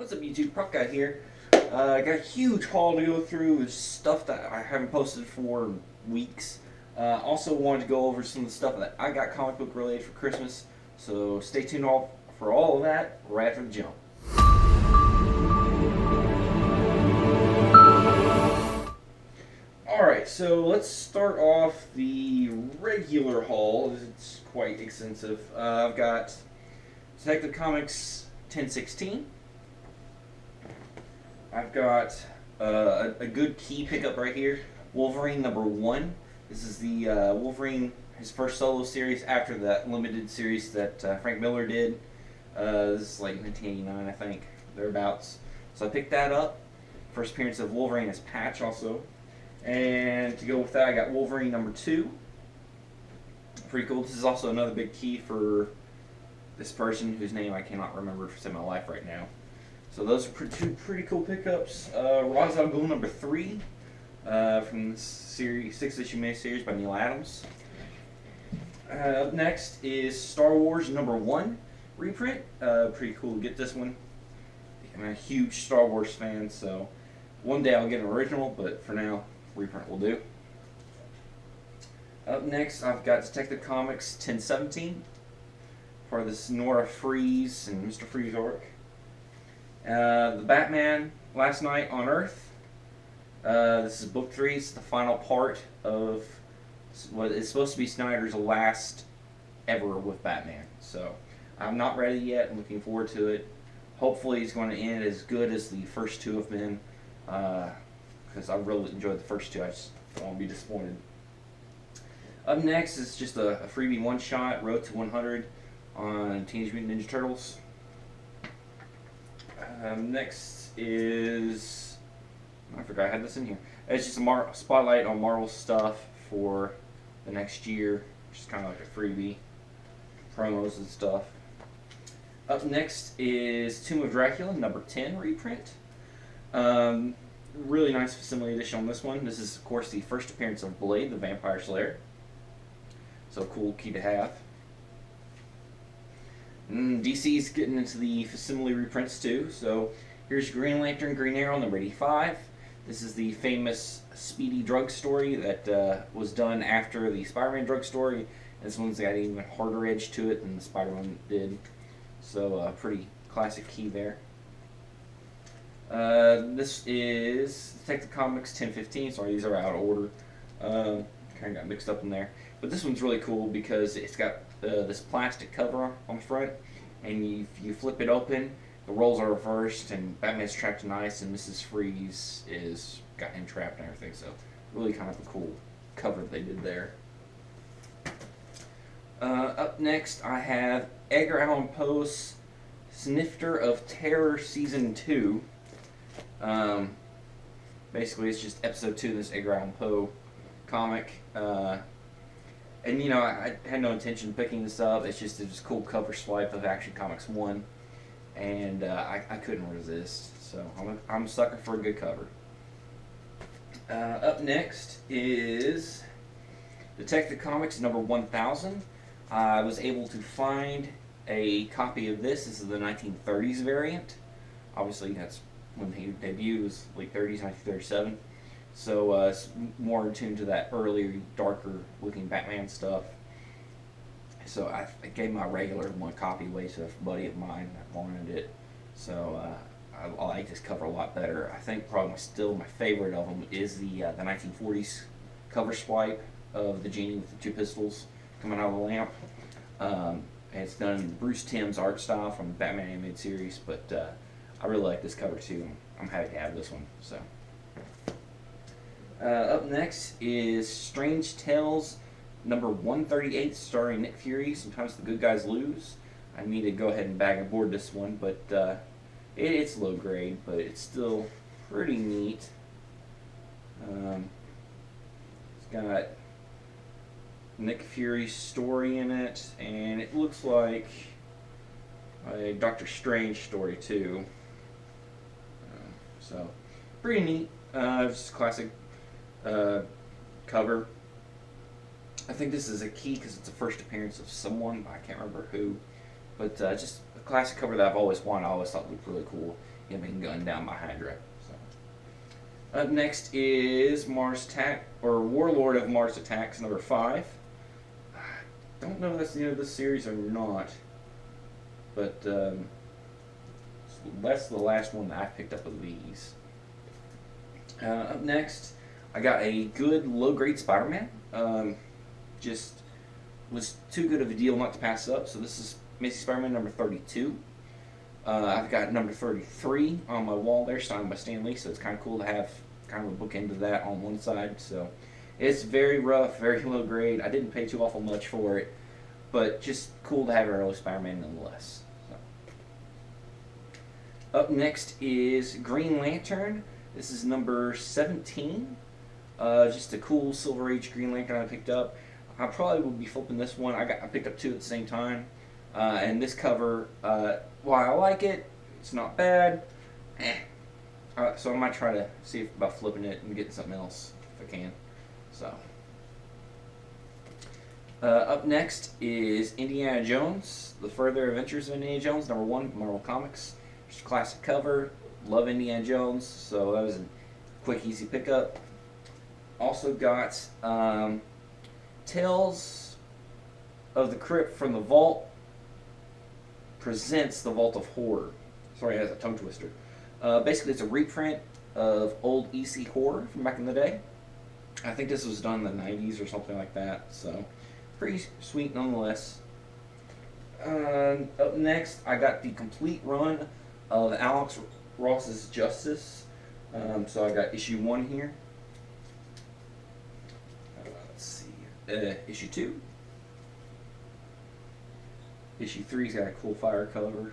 What's up, YouTube? Prop Guy here. I got a huge haul to go through with stuff that I haven't posted for weeks. Also wanted to go over some of the stuff that I got comic book related for Christmas. So stay tuned for all of that right after the jump. Alright, so let's start off the regular haul. It's quite extensive. I've got Detective Comics 1016. I've got a good key pickup right here. Wolverine #1. This is the Wolverine, his first solo series after that limited series that Frank Miller did. This is like 1989, I think, thereabouts. So I picked that up. First appearance of Wolverine as Patch also. And to go with that, I got Wolverine #2. Pretty cool. This is also another big key for this person whose name I cannot remember for my life right now. So those are two pretty cool pickups. Ra's al Ghul #3 from the series 6-issue miniseries by Neil Adams. Up next is Star Wars #1 reprint. Pretty cool to get this one. I'm a huge Star Wars fan, so one day I'll get an original, but for now, reprint will do. Up next, I've got Detective Comics 1017 for this Nora Freeze and Mr. Freeze arc. The Batman Last Night on Earth. This is book 3. It's the final part of what is supposed to be Snyder's last ever with Batman. So I'm not ready yet. I'm looking forward to it. Hopefully it's going to end as good as the first two have been. Because I really enjoyed the first two. I just don't want to be disappointed. Up next is just a freebie one-shot, Road to 100 on Teenage Mutant Ninja Turtles. Next is, I forgot I had this in here. It's just a spotlight on Marvel stuff for the next year. Just kind of like a freebie, promos and stuff. Up next is Tomb of Dracula #10 reprint. Really nice facsimile edition on this one. This is, of course, the first appearance of Blade, the Vampire Slayer. So cool key to have. DC's getting into the facsimile reprints too. So here's Green Lantern, Green Arrow #85. This is the famous Speedy drug story that was done after the Spider-Man drug story. This one's got an even harder edge to it than the Spider-Man did. So pretty classic key there. This is Detective Comics 1015. Sorry, these are out of order. Kind of got mixed up in there. But this one's really cool because it's got this plastic cover on the front, and if you flip it open, the roles are reversed, and Batman's trapped in ice, and Mrs. Freeze is got him trapped and everything. So really kind of a cool cover they did there. Up next, I have Edgar Allan Poe's Snifter of Terror Season 2. Basically, it's just episode 2 of this Edgar Allan Poe comic. And you know, I had no intention of picking this up. It's just a cool cover swipe of Action Comics 1, and I couldn't resist. So I'm a sucker for a good cover. Up next is Detective Comics #1000. I was able to find a copy of this. This is the 1930s variant. Obviously, that's when he debuted, was late 30s, 1937. So it's more in tune to that earlier, darker looking Batman stuff. So I gave my regular one copy away to a buddy of mine that wanted it. So I like this cover a lot better. I think probably still my favorite of them is the 1940s cover swipe of the genie with the two pistols coming out of the lamp. And it's done in Bruce Timm's art style from the Batman animated series, but I really like this cover too. I'm happy to have this one. So. Up next is Strange Tales #138, starring Nick Fury. Sometimes the good guys lose. I need to go ahead and bag and board this one, but it's low grade, but it's still pretty neat. It's got Nick Fury's story in it, and it looks like a Doctor Strange story too. So pretty neat. It's classic cover. I think this is a key because it's the first appearance of someone, I can't remember who, but just a classic cover that I've always wanted. I always thought looked really cool. Him being gunned down by Hydra. So. Up next is Mars Attack, or Warlord of Mars Attacks, number 5. I don't know if that's the end of this series or not, but that's the last one that I picked up of these. Up next, I got a good low-grade Spider-Man. Just was too good of a deal not to pass up. So this is Amazing Spider-Man number 32. I've got number 33 on my wall there, signed by Stan Lee. So it's kind of cool to have kind of a bookend of that on one side. So it's very rough, very low grade. I didn't pay too awful much for it, but just cool to have an early Spider-Man nonetheless. So. Up next is Green Lantern. This is number 17. Just a cool Silver Age Green Lantern I picked up. I probably will be flipping this one. I picked up 2 at the same time. And this cover, while I like it, it's not bad. So I might try to see about flipping it and getting something else if I can. So. Up next is Indiana Jones, The Further Adventures of Indiana Jones, number 1, Marvel Comics. Just a classic cover. Love Indiana Jones, so that was a quick, easy pickup. Also got Tales of the Crypt from the Vault presents the Vault of Horror. Sorry, it has a tongue twister. Basically, it's a reprint of old EC horror from back in the day. I think this was done in the 90s or something like that, so pretty sweet nonetheless. Up next, I got the complete run of Alex Ross's Justice. So I got issue 1 here. Let's see. Issue 2. Issue 3's got a cool fire cover.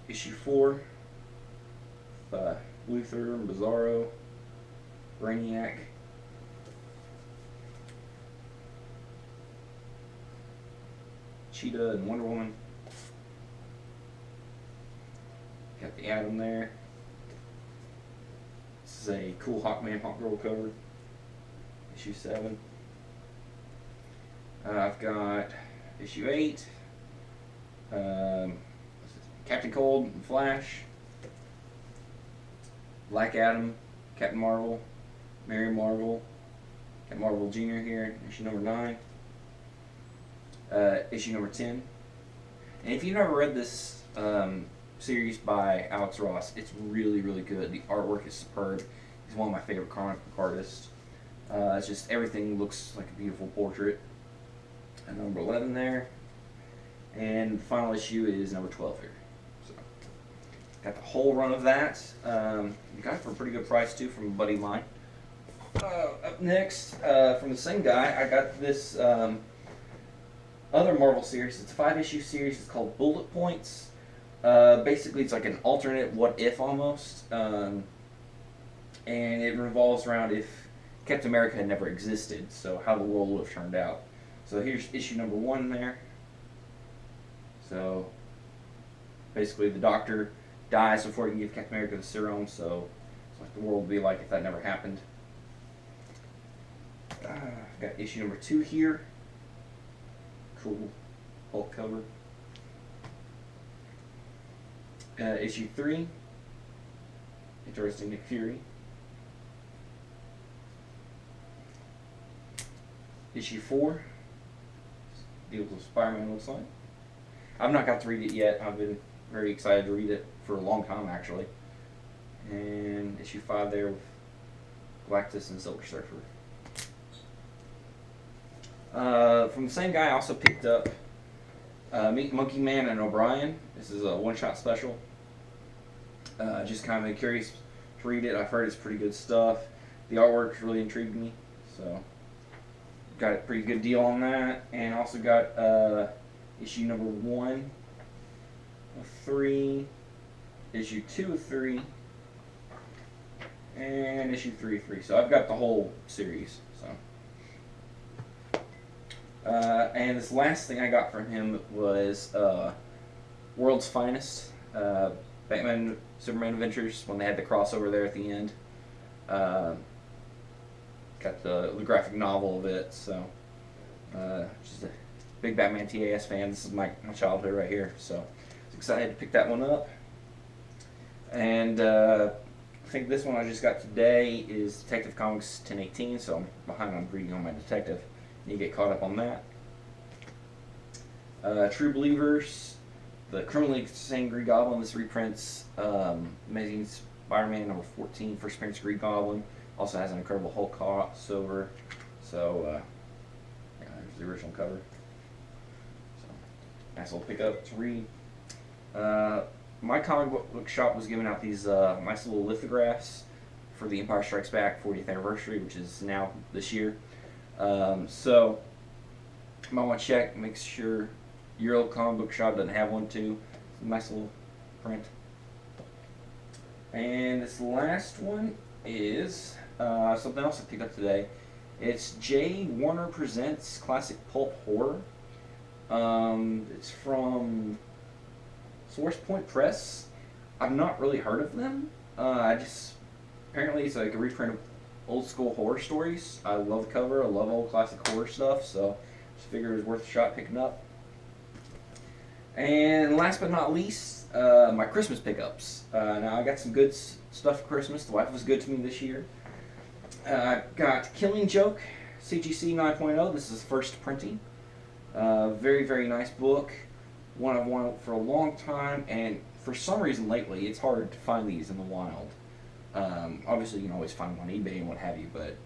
Issue 4. Luther and Bizarro. Brainiac. Cheetah and Wonder Woman. Got the Atom there. This is a cool Hawkman, Hawkgirl cover. Issue 7. I've got issue 8. Captain Cold and Flash. Black Adam, Captain Marvel, Mary Marvel, Captain Marvel Jr. here, issue number 9. Issue number 10. And if you've never read this series by Alex Ross, it's really, really good. The artwork is superb. He's one of my favorite comic book artists. It's just everything looks like a beautiful portrait. And number 11 there. And the final issue is number 12 here. So, got the whole run of that. Got it for a pretty good price too from a buddy of mine. Up next, from the same guy, I got this other Marvel series. It's a 5-issue series. It's called Bullet Points. Basically, it's like an alternate what if almost. And it revolves around if Captain America had never existed, so how the world would have turned out. So here's issue number 1 there. So basically the Doctor dies before he can give Captain America the serum, so it's like the world would be like if that never happened. I've got issue number 2 here. Cool Hulk cover. Issue 3. Interesting Nick Fury. Issue 4. Deals with Spider-Man, looks like. I've not got to read it yet. I've been very excited to read it for a long time, actually. And issue 5 there with Galactus and Silver Surfer. From the same guy, I also picked up Meet Monkey Man and O'Brien. This is a one-shot special. Just kind of curious to read it. I've heard it's pretty good stuff. The artwork really intrigued me, so got a pretty good deal on that. And also got issue number 1 of 3, issue 2 of 3, and issue 3 of 3. So I've got the whole series. So. And this last thing I got from him was World's Finest, Batman Superman Adventures, when they had the crossover there at the end. Got the graphic novel of it, so just a big Batman TAS fan. This is my childhood right here, so I was excited to pick that one up. And I think this one I just got today is Detective Comics 1018, so I'm behind on reading on my Detective. Need to get caught up on that. True Believers, the Criminally Insane Green Goblin. This reprints Amazing Spider-Man number 14, first appearance of Green Goblin. Also has an Incredible Hulk crossover. So, yeah, there's the original cover. So, nice little pickup to read. My comic book shop was giving out these nice little lithographs for the Empire Strikes Back 40th anniversary, which is now this year. So, you might want to check, make sure your old comic book shop doesn't have one too. It's a nice little print. And this last one is something else I picked up today. It's J. Warner Presents Classic Pulp Horror. It's from Source Point Press. I've not really heard of them. Apparently it's like a reprint of old school horror stories. I love the cover. I love old classic horror stuff, so just figured it was worth a shot picking up. And last but not least, my Christmas pickups. Now I got some good stuff for Christmas. The wife was good to me this year. I got Killing Joke, CGC 9.0. This is first printing. Very, very nice book. One I've wanted for a long time, and for some reason lately, it's hard to find these in the wild. Obviously, you can always find them on eBay and what have you, but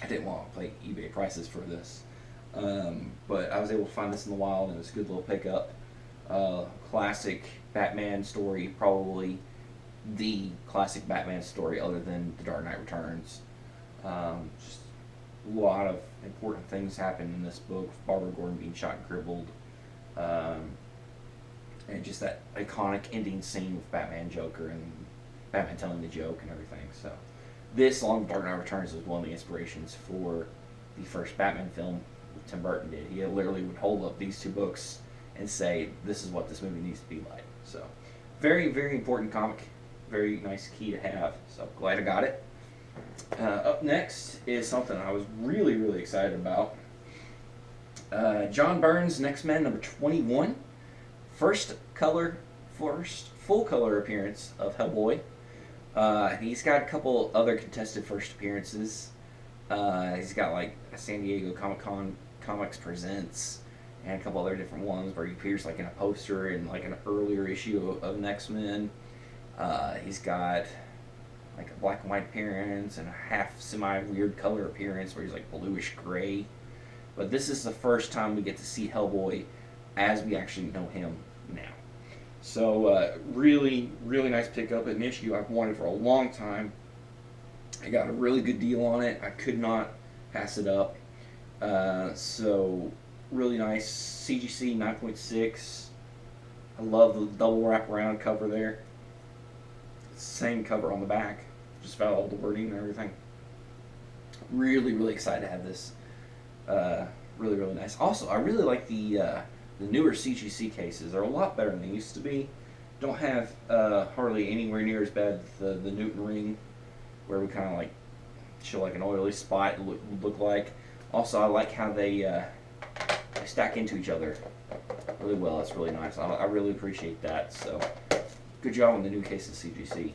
I didn't want to pay eBay prices for this. But I was able to find this in the wild, and it's a good little pickup. Classic Batman story, probably the classic Batman story other than The Dark Knight Returns. Just a lot of important things happen in this book. Barbara Gordon being shot and crippled. And just that iconic ending scene with Batman, Joker, and Batman telling the joke and everything. So this, along with Dark Knight Returns, was one of the inspirations for the first Batman film that Tim Burton did. He literally would hold up these two books and say, this is what this movie needs to be like. So very, very important comic. Very nice key to have. So glad I got it. Up next is something I was really, really excited about. John Byrne's X-Men number 21. First full color appearance of Hellboy. He's got a couple other contested first appearances. He's got like a San Diego Comic-Con Comics Presents and a couple other different ones where he appears like in a poster in like an earlier issue of X-Men. He's got like a black and white appearance and a half semi-weird color appearance where he's like bluish gray. But this is the first time we get to see Hellboy as we actually know him now. So really, really nice pickup. An issue I've wanted for a long time. I got a really good deal on it. I could not pass it up. So really nice. CGC 9.6. I love the double wraparound cover there. Same cover on the back. Just about all the wording and everything. Really, really excited to have this. Really, really nice. Also, I really like the newer CGC cases. They're a lot better than they used to be. Don't have hardly anywhere near as bad as the Newton ring, where we kind of like show like an oily spot look like. Also, I like how they stack into each other really well. That's really nice. I really appreciate that. So, good job on the new cases, CGC.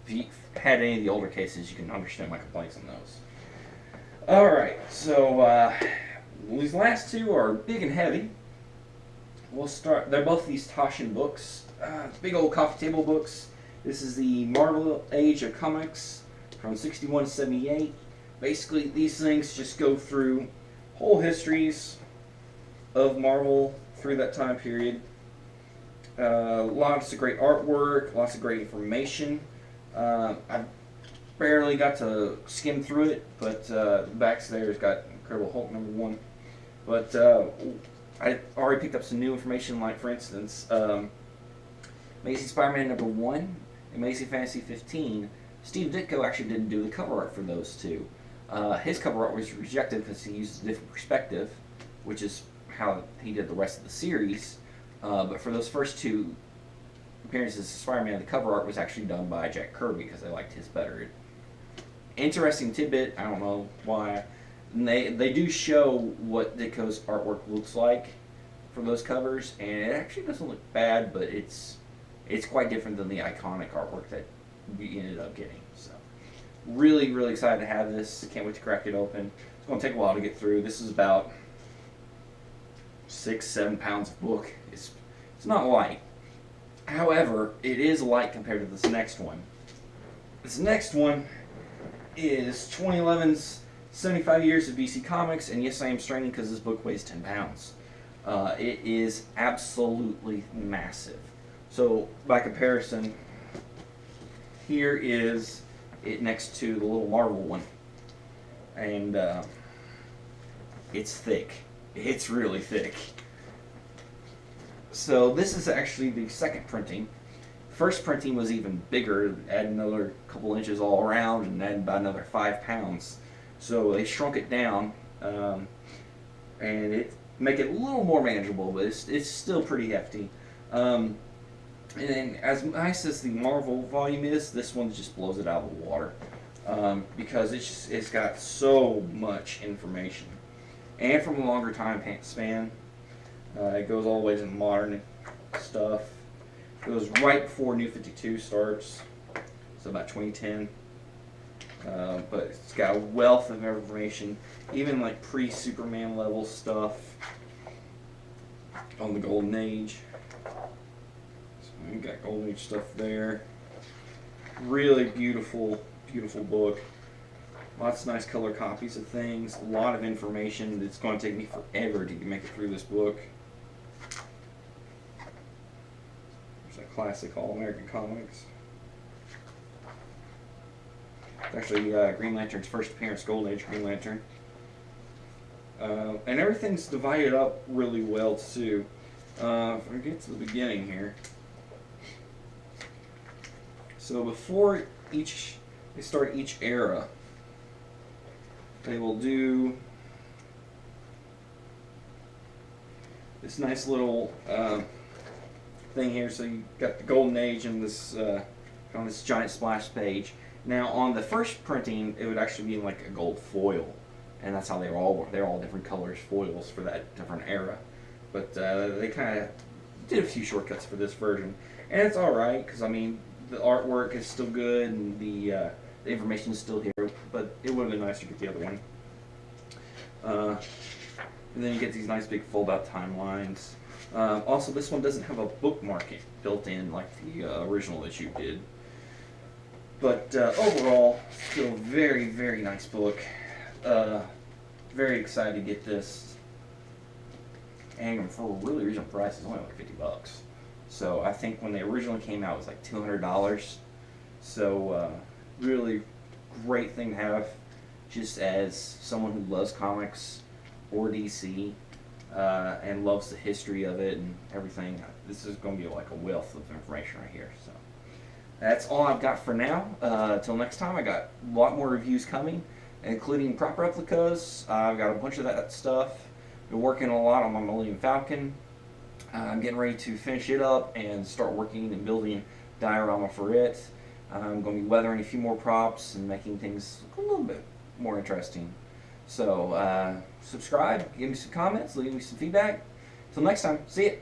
If you've had any of the older cases, you can understand my complaints on those. Alright, so these last two are big and heavy. We'll start, they're both these Toshin books, big old coffee table books. This is the Marvel Age of Comics from 61 to 78. Basically, these things just go through whole histories of Marvel through that time period. Lots of great artwork, lots of great information. I barely got to skim through it, but the back there's got Incredible Hulk number 1. But I already picked up some new information, like for instance, Amazing Spider-Man number 1, Amazing Fantasy 15. Steve Ditko actually didn't do the cover art for those two. His cover art was rejected because he used a different perspective, which is how he did the rest of the series. But for those first two appearances of Spider-Man, the cover art was actually done by Jack Kirby because they liked his better. Interesting tidbit, I don't know why. And they do show what Ditko's artwork looks like for those covers, and it actually doesn't look bad, but it's quite different than the iconic artwork that we ended up getting. So really, really excited to have this. Can't wait to crack it open. It's going to take a while to get through. This is about 6-7 pounds of book. It's not light. However, it is light compared to this next one. This next one is 2011's 75 Years of DC Comics, and yes, I am straining because this book weighs 10 pounds. It is absolutely massive. So, by comparison, here is it next to the little Marvel one. And it's thick. It's really thick. So, this is actually the second printing. First printing was even bigger, add another couple inches all around, and add about another 5 pounds. So they shrunk it down, and it make it a little more manageable, but it's still pretty hefty. And then, as nice as the Marvel volume is, this one just blows it out of the water, because it's got so much information, and from a longer time span. It goes all the way to the modern stuff. It goes right before New 52 starts, so about 2010. But it's got a wealth of information, even like pre-Superman level stuff on the Golden Age. So we got Golden Age stuff there. Really beautiful, beautiful book. Lots of nice color copies of things. A lot of information. It's going to take me forever to make it through this book. There's a classic All-American Comics. It's actually Green Lantern's first appearance, Golden Age Green Lantern. And everything's divided up really well too. If we get to the beginning here. So before they start each era, they will do this nice little thing here. So you got the Golden Age and this on this giant splash page. Now on the first printing, it would actually be like a gold foil, and that's how they're all different colors foils for that different era. But they kind of did a few shortcuts for this version, and it's all right because I mean the artwork is still good and the information is still here. But it would have been nicer to get the other one. And then you get these nice big fold-out timelines. Also, this one doesn't have a bookmark built in like the original issue did. But overall, still a very, very nice book. Very excited to get this. And for a really reasonable price, it's only like $50. So I think when they originally came out, it was like $200. So really great thing to have just as someone who loves comics or DC and loves the history of it and everything. This is going to be like a wealth of information right here. So that's all I've got for now. Till next time, I got a lot more reviews coming, including prop replicas. I've got a bunch of that stuff. Been working a lot on my Millennium Falcon. I'm getting ready to finish it up and start working and building diorama for it. I'm going to be weathering a few more props and making things look a little bit more interesting. So subscribe, give me some comments, leave me some feedback. Till next time, see ya.